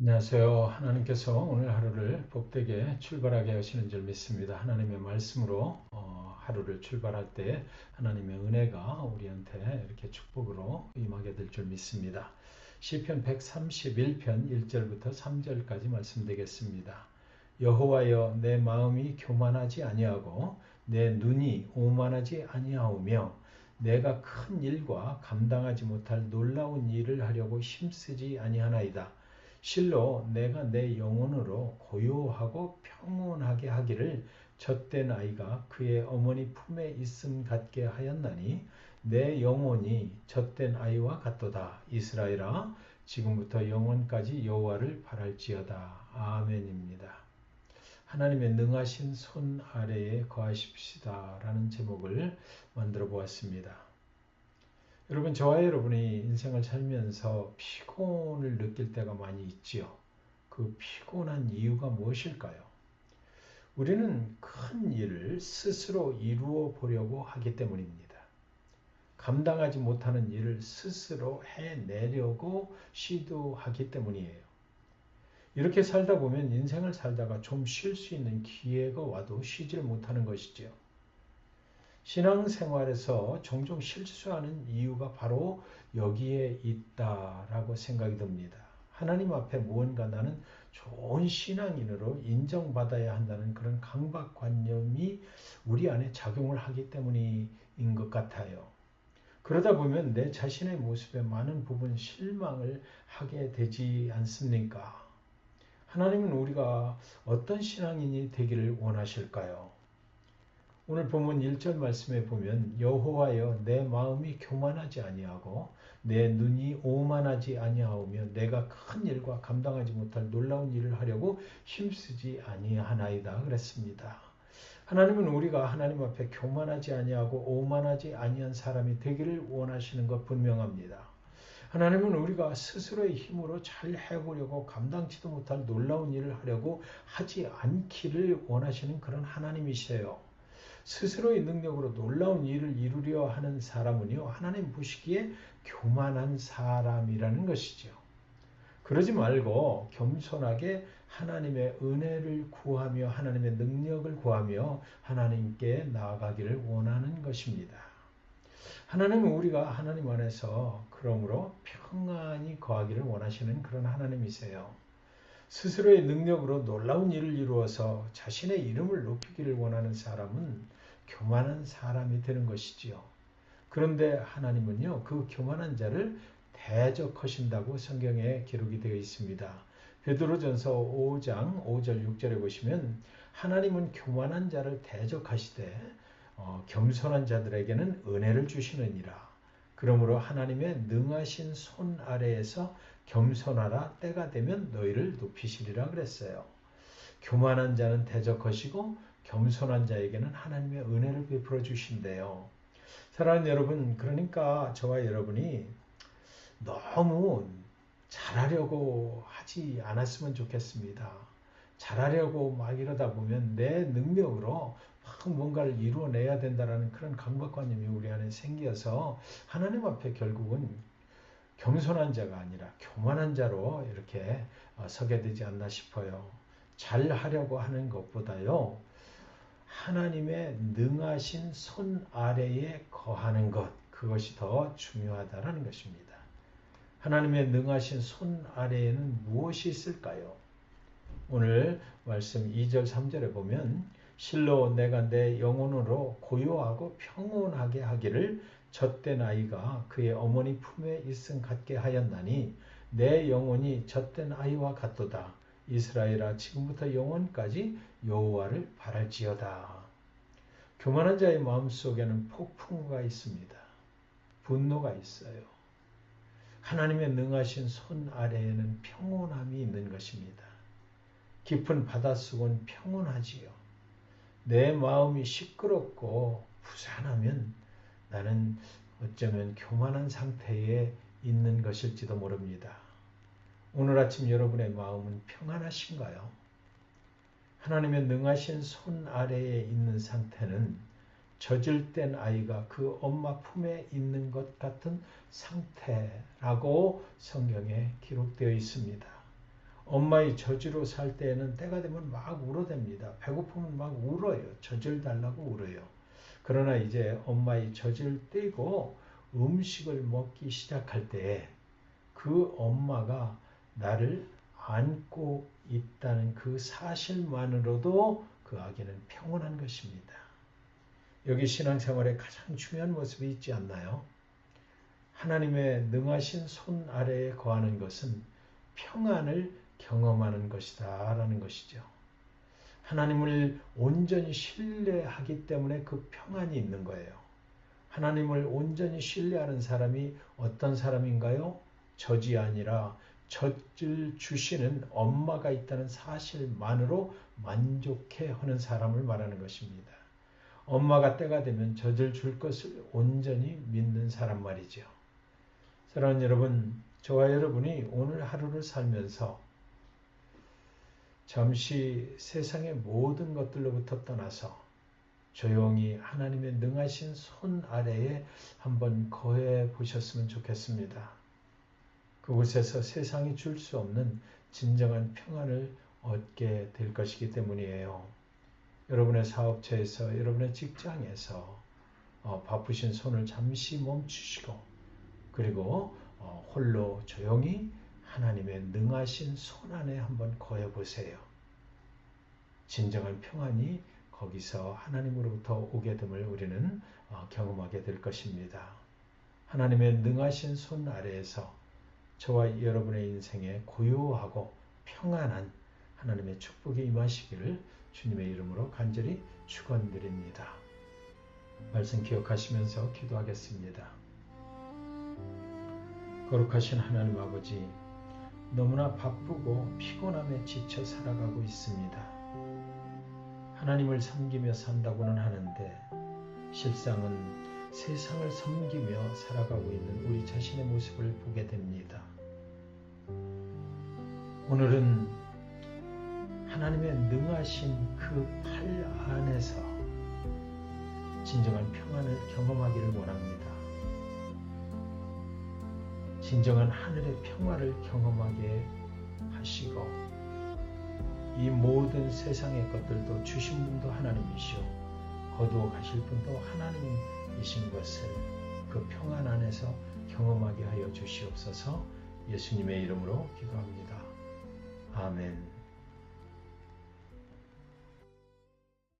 안녕하세요. 하나님께서 오늘 하루를 복되게 출발하게 하시는 줄 믿습니다. 하나님의 말씀으로 하루를 출발할 때 하나님의 은혜가 우리한테 이렇게 축복으로 임하게 될 줄 믿습니다. 시편 131편 1절부터 3절까지 말씀드리겠습니다. 여호와여, 내 마음이 교만하지 아니하고 내 눈이 오만하지 아니하오며 내가 큰 일과 감당하지 못할 놀라운 일을 하려고 힘쓰지 아니하나이다. 실로 내가 내 영혼으로 고요하고 평온하게 하기를 젖된 아이가 그의 어머니 품에 있음 같게 하였나니 내 영혼이 젖된 아이와 같도다. 이스라엘아, 지금부터 영원까지 여호와를 바랄지어다. 아멘입니다. 하나님의 능하신 손 아래에 거하십시다 라는 제목을 만들어 보았습니다. 여러분, 저와 여러분이 인생을 살면서 피곤을 느낄 때가 많이 있지요. 그 피곤한 이유가 무엇일까요? 우리는 큰 일을 스스로 이루어 보려고 하기 때문입니다. 감당하지 못하는 일을 스스로 해내려고 시도하기 때문이에요. 이렇게 살다 보면 인생을 살다가 좀 쉴 수 있는 기회가 와도 쉬지를 못하는 것이죠. 신앙생활에서 종종 실수하는 이유가 바로 여기에 있다라고 생각이 듭니다. 하나님 앞에 무언가 나는 좋은 신앙인으로 인정받아야 한다는 그런 강박관념이 우리 안에 작용을 하기 때문인 것 같아요. 그러다 보면 내 자신의 모습에 많은 부분 실망을 하게 되지 않습니까? 하나님은 우리가 어떤 신앙인이 되기를 원하실까요? 오늘 본문 1절 말씀에 보면 여호와여, 내 마음이 교만하지 아니하고 내 눈이 오만하지 아니하오며 내가 큰 일과 감당하지 못할 놀라운 일을 하려고 힘쓰지 아니하나이다 그랬습니다. 하나님은 우리가 하나님 앞에 교만하지 아니하고 오만하지 아니한 사람이 되기를 원하시는 것 분명합니다. 하나님은 우리가 스스로의 힘으로 잘 해보려고 감당치도 못할 놀라운 일을 하려고 하지 않기를 원하시는 그런 하나님이세요. 스스로의 능력으로 놀라운 일을 이루려 하는 사람은요, 하나님 보시기에 교만한 사람이라는 것이죠. 그러지 말고 겸손하게 하나님의 은혜를 구하며 하나님의 능력을 구하며 하나님께 나아가기를 원하는 것입니다. 하나님은 우리가 하나님 안에서 그러므로 평안히 거하기를 원하시는 그런 하나님이세요. 스스로의 능력으로 놀라운 일을 이루어서 자신의 이름을 높이기를 원하는 사람은 교만한 사람이 되는 것이지요. 그런데 하나님은요, 그 교만한 자를 대적하신다고 성경에 기록이 되어 있습니다. 베드로전서 5장 5절 6절에 보시면 하나님은 교만한 자를 대적하시되 겸손한 자들에게는 은혜를 주시느니라. 그러므로 하나님의 능하신 손 아래에서 겸손하라, 때가 되면 너희를 높이시리라 그랬어요. 교만한 자는 대적하시고 겸손한 자에게는 하나님의 은혜를 베풀어 주신대요. 사랑하는 여러분, 그러니까 저와 여러분이 너무 잘하려고 하지 않았으면 좋겠습니다. 잘하려고 막 이러다 보면 내 능력으로 막 뭔가를 이루어내야 된다는 그런 강박관념이 우리 안에 생겨서 하나님 앞에 결국은 겸손한 자가 아니라 교만한 자로 이렇게 서게 되지 않나 싶어요. 잘하려고 하는 것보다요, 하나님의 능하신 손 아래에 거하는 것, 그것이 더 중요하다는 것입니다. 하나님의 능하신 손 아래에는 무엇이 있을까요? 오늘 말씀 2절 3절에 보면 실로 내가 내 영혼으로 고요하고 평온하게 하기를 젖된 아이가 그의 어머니 품에 있음 같게 하였나니 내 영혼이 젖된 아이와 같도다. 이스라엘아, 지금부터 영원까지 여호와를 바랄지어다. 교만한 자의 마음속에는 폭풍우가 있습니다. 분노가 있어요. 하나님의 능하신 손 아래에는 평온함이 있는 것입니다. 깊은 바닷속은 평온하지요. 내 마음이 시끄럽고 부산하면 나는 어쩌면 교만한 상태에 있는 것일지도 모릅니다. 오늘 아침 여러분의 마음은 평안하신가요? 하나님의 능하신 손 아래에 있는 상태는 젖을 땐 아이가 그 엄마 품에 있는 것 같은 상태라고 성경에 기록되어 있습니다. 엄마의 저주로 살 때에는 때가 되면 막 울어댑니다. 배고프면 막 울어요. 젖을 달라고 울어요. 그러나 이제 엄마의 젖을 떼고 음식을 먹기 시작할 때 그 엄마가 나를 안고 있다는 그 사실만으로도 그 아기는 평온한 것입니다. 여기 신앙생활에 가장 중요한 모습이 있지 않나요? 하나님의 능하신 손 아래에 거하는 것은 평안을 경험하는 것이다 라는 것이죠. 하나님을 온전히 신뢰하기 때문에 그 평안이 있는 거예요. 하나님을 온전히 신뢰하는 사람이 어떤 사람인가요? 젖이 아니라 젖을 주시는 엄마가 있다는 사실만으로 만족해 하는 사람을 말하는 것입니다. 엄마가 때가 되면 젖을 줄 것을 온전히 믿는 사람 말이죠. 사랑하는 여러분, 저와 여러분이 오늘 하루를 살면서 잠시 세상의 모든 것들로부터 떠나서 조용히 하나님의 능하신 손 아래에 한번 거해 보셨으면 좋겠습니다. 그곳에서 세상이 줄 수 없는 진정한 평안을 얻게 될 것이기 때문이에요. 여러분의 사업처에서, 여러분의 직장에서 바쁘신 손을 잠시 멈추시고 그리고 홀로 조용히 하나님의 능하신 손 안에 한번 거해 보세요. 진정한 평안이 거기서 하나님으로부터 오게 됨을 우리는 경험하게 될 것입니다. 하나님의 능하신 손 아래에서 저와 여러분의 인생에 고요하고 평안한 하나님의 축복이 임하시기를 주님의 이름으로 간절히 축원드립니다. 말씀 기억하시면서 기도하겠습니다. 거룩하신 하나님 아버지, 너무나 바쁘고 피곤함에 지쳐 살아가고 있습니다. 하나님을 섬기며 산다고는 하는데 실상은 세상을 섬기며 살아가고 있는 우리 자신의 모습을 보게 됩니다. 오늘은 하나님의 능하신 그 팔 안에서 진정한 평안을 경험하기를 원합니다. 진정한 하늘의 평화를 경험하게 하시고 이 모든 세상의 것들도 주신 분도 하나님이시오 거두어 가실 분도 하나님이신 것을 그 평안 안에서 경험하게 하여 주시옵소서. 예수님의 이름으로 기도합니다. 아멘.